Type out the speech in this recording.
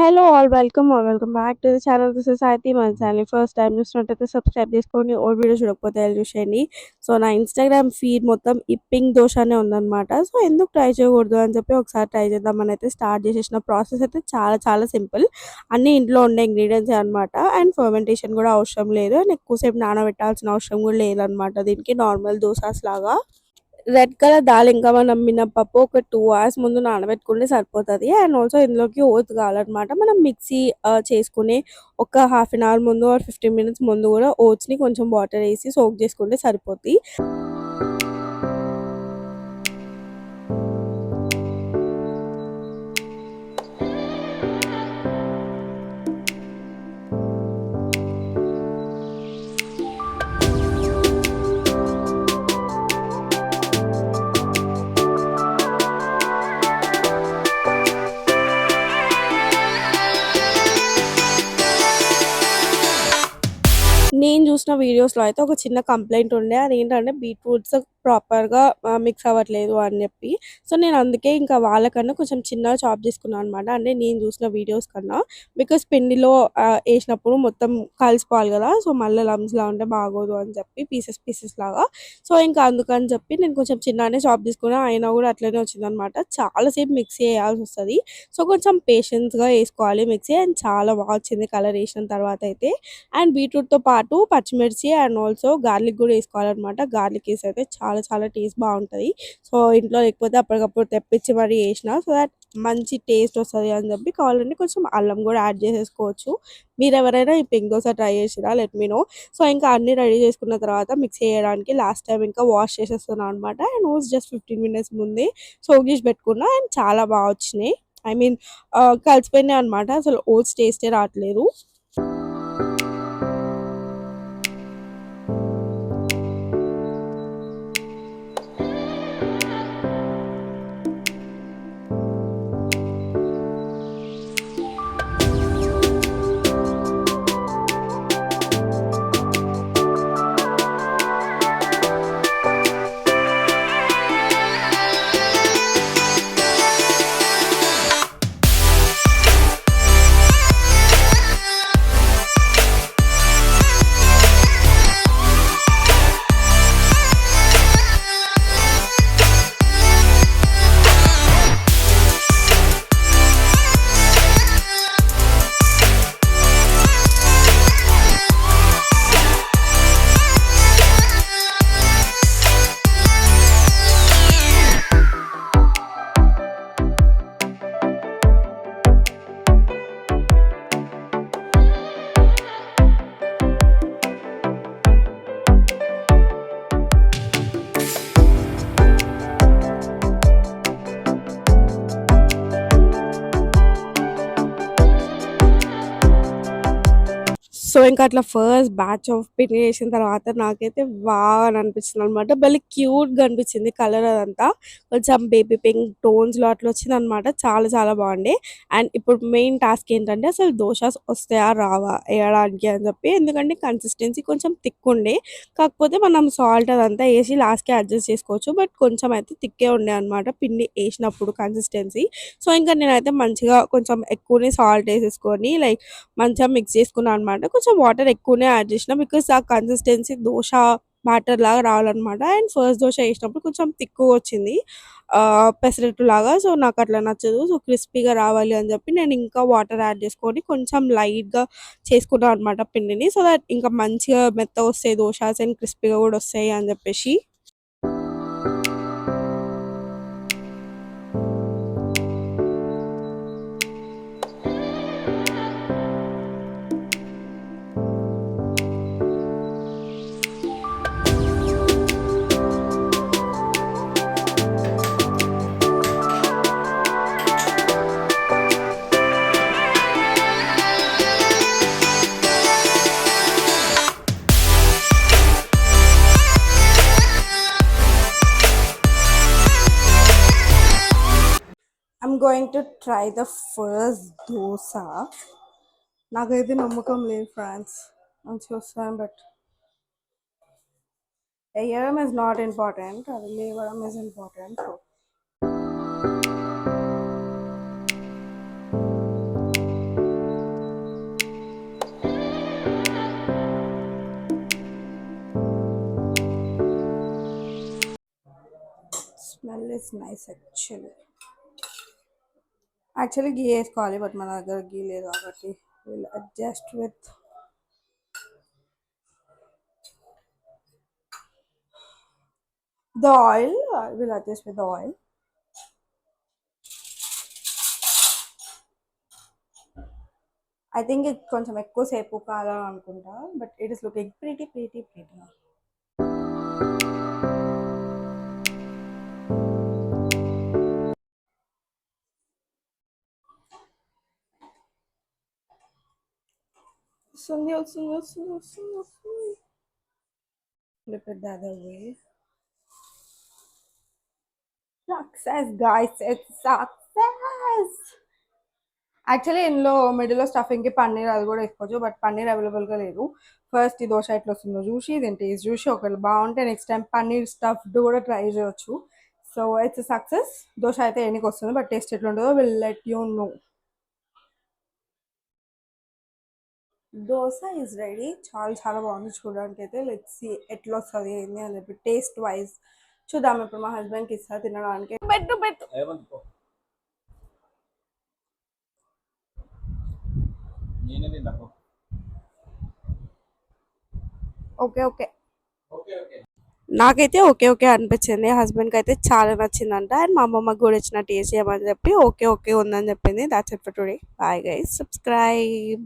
Hello all, welcome or welcome back to the channel. This is Saiti Mansali. First time చూసినట్టయితే subscribe చేసుకోండి. Old video చూడకపోతే వెళ్ళి చూసేయండి. So నా Instagram feed మొత్తం ఈ పింక్ దోషానే ఉందన్నమాట. సో ఎందుకు ట్రై చేయకూడదు అని చెప్పి ఒకసారి ట్రై చేద్దామని అయితే స్టార్ట్ చేసేసిన. ప్రాసెస్ అయితే చాలా చాలా సింపుల్. అన్ని ఇంట్లో ఉండే ఇంగ్రీడియంట్స్ అనమాట. అండ్ ఫర్మెంటేషన్ కూడా అవసరం లేదు. అండ్ ఎక్కువసేపు నానబెట్టాల్సిన అవసరం కూడా లేదనమాట. దీనికి నార్మల్ దోసాస్ లాగా రెడ్ కలర్ దాల్ ఇంకా మనం మినపప్పు ఒక 2 అవర్స్ ముందు నానబెట్టుకుంటే సరిపోతది. అండ్ ఆల్సో ఇందులోకి ఓట్స్ కావాలన్నమాట. మనం మిక్సీ చేసుకునే ఒక హాఫ్ అన్ అవర్ ముందు ఆర్ 15 మినిట్స్ ముందు కూడా ఓట్స్‌ని కొంచెం వాటర్ ఏసి సోక్ చేసుకుంటే సరిపోద్ది. నేను చూసిన వీడియోస్‌లో అయితే ఒక చిన్న కంప్లెయింట్ ఉండే. అదేంటంటే బీట్రూట్స్ ప్రాపర్‌గా మిక్స్ అవ్వట్లేదు అని చెప్పి. సో, నేను అందుకే ఇంకా వాళ్ళకన్నా కొంచెం చిన్నగా చాప్ చేసుకున్నాను అనమాట. అంటే నేను చూసిన వీడియోస్ కన్నా. బికాజ్ పిండిలో ఏసినప్పుడు మొత్తం కలిసిపోవాలి కదా! సో, మళ్ళా లంప్స్‌లా ఉంటే బాగోదు అని చెప్పి పీసెస్ పీసెస్ లాగా. సో, ఇంకా అందుకని చెప్పి నేను కొంచెం చిన్నగానే చాప్ చేసుకున్నా. అయినా కూడా అట్లనే వచ్చిందనమాట. చాలా సేపు మిక్స్ చేయాల్సొస్తది. సో, కొంచెం పేషెన్స్‌గా ఏసుకోవాలి మిక్సీ. అండ్ చాలా బా వచ్చింది కలర్ ఏసిన తర్వాత అయితే. అండ్ బీట్రూట్‌తో పాటు పచ్చిమిర్చి అండ్ ఆల్సో గార్లిక్ కూడా ఏసుకోవాలనమాట. గార్లిక్ ఏసి అయితే చాలా చాలా టేస్ట్ బావుంటది. సో, ఇంట్లో లేకపోతే అప్పటికప్పుడు తెప్పించి మరీ ఏసినా సో దట్ మంచి టేస్ట్ వస్తది అని చెప్పి కావాలంటే కొంచెం అల్లం కూడా యాడ్ చేసేసుకోవచ్చు. మీరెవరైనా ఈ పింక్ దోస ట్రై చేసిర్రా? Let me know. సో, ఇంకా అన్నీ రెడీ చేసుకున్న తర్వాత మిక్సీ చేయడానికి లాస్ట్ టైమ్ ఇంకా వాష్ చేసేస్తున్నా అనమాట. అండ్ ఓట్స్ జస్ట్ 15 మినిట్స్ ముందే సోక్ చేసి పెట్టుకున్నా. అండ్ చాలా బా వచ్చినాయి. ఐ మీన్ కలిసిపోయినాయి అనమాట. అసలు ఓట్స్ టేస్టే రావట్లేదు. సో, ఇంకా అట్లా ఫస్ట్ బ్యాచ్ ఆఫ్ పిండి చేసిన తర్వాత నాకైతే వావ్ అని అనిపించిందనమాట. భలే క్యూట్‌గా అనిపించింది కలర్ అదంతా. కొంచెం బేబీ పింక్ టోన్స్‌లో అట్లా వచ్చిందనమాట. చాలా చాలా బాగుండే. అండ్ ఇప్పుడు మెయిన్ టాస్క్ ఏంటంటే అసలు దోసas వస్తాయా? రావా? ఎయడానికి అని చెప్పి. ఎందుకంటే కన్సిస్టెన్సీ కొంచెం థిక్ ఉండే. కాకపోతే మనం సాల్ట్ అదంతా ఏసి లాస్ట్‌కి అడ్జస్ట్ చేసుకోవచ్చు. బట్ కొంచెం అయితే థిక్కే ఉండే అనమాట పిండి ఏసినప్పుడు కన్సిస్టెన్సీ. సో, ఇంకా నేనైతే మంచిగా కొంచెం ఎక్కువనే సాల్ట్ ఏసేసుకొని లైక్ మంచిగా మిక్స్ చేసుకున్నా అనమాట. కొంచెం వాటర్ ఎక్కువనే యాడ్ చేసిన. బికాజ్ ఆ కన్సిస్టెన్సీ దోస బ్యాటర్ లాగా రావాలనమాట. అండ్ ఫస్ట్ దోస ఏసినప్పుడు కొంచెం థిక్‌గా వచ్చింది. పెసరట్టు లాగా. సో, నాకట్లా నచ్చదు. సో, క్రిస్పీగా రావాలి అని చెప్పి నేను ఇంకా వాటర్ యాడ్ చేసుకొని కొంచెం లైట్‌గా చేసుకున్నా అనమాట పిండిని. సో, దట్ ఇంకా మంచిగా మెత్తగొస్తాయి దోసస్ అండ్ క్రిస్పీగా కూడా వస్తాయి అని చెప్పేసి. I'm going to try the first dosa. నాకైతే నమ్మకం లేదు ఫ్రెండ్స్. మంచిగా వస్తాయని బట్ వేయడం ఇస్ నాట్ ఇంపార్టెంట్. అది లేవడం is important. Smell is nice actually ghee వేసుకోవాలి బట్ మన దగ్గర గీ లేదు కాబట్టి will adjust with the oil. Will adjust with the oil. I think ఇది కొంచెం ఎక్కువసేపు కావాలనుకుంటా but it is looking pretty. వస్తుంది. Flip it the other way. Success, guys. It's success. Actually ఇందులో మిడిల్లో స్టఫింగ్కి పన్నీర్ అది కూడా వేసుకోవచ్చు బట్ పన్నీర్ అవైలబుల్గా లేదు. ఫస్ట్ ఈ దోశ ఎట్లా వస్తుందో చూసి దీని టేస్ట్ చూసి ఒకవేళ బాగుంటే నెక్స్ట్ టైం పన్నీర్ స్టఫ్డ్ కూడా ట్రై చేయొచ్చు. So it's success. దోశ అయితే ఎన్నికి వస్తుంది బట్ టేస్ట్ ఎట్లా ఉంటుందో will let you know. Dosa is ready. చాలా బాగుంది చూడడానికి అయితే. లెట్స్ సీ ఎట్లా వస్తుంది ఏంది అని చెప్పి టేస్ట్ వైజ్ చూద్దాం. ఇప్పుడు మా హస్బెండ్కి ఇస్తా తినడానికి. పెట్టు ఓకే నాకైతే ఓకే అనిపించింది. హస్బెండ్కి అయితే చాలా నచ్చిందంట అండ్ మా అమ్మమ్మకి కూడా ఇచ్చిన టేస్ట్ చేయమని చెప్పి ఓకే ఉందని చెప్పింది. That's it for today. Bye guys, subscribe.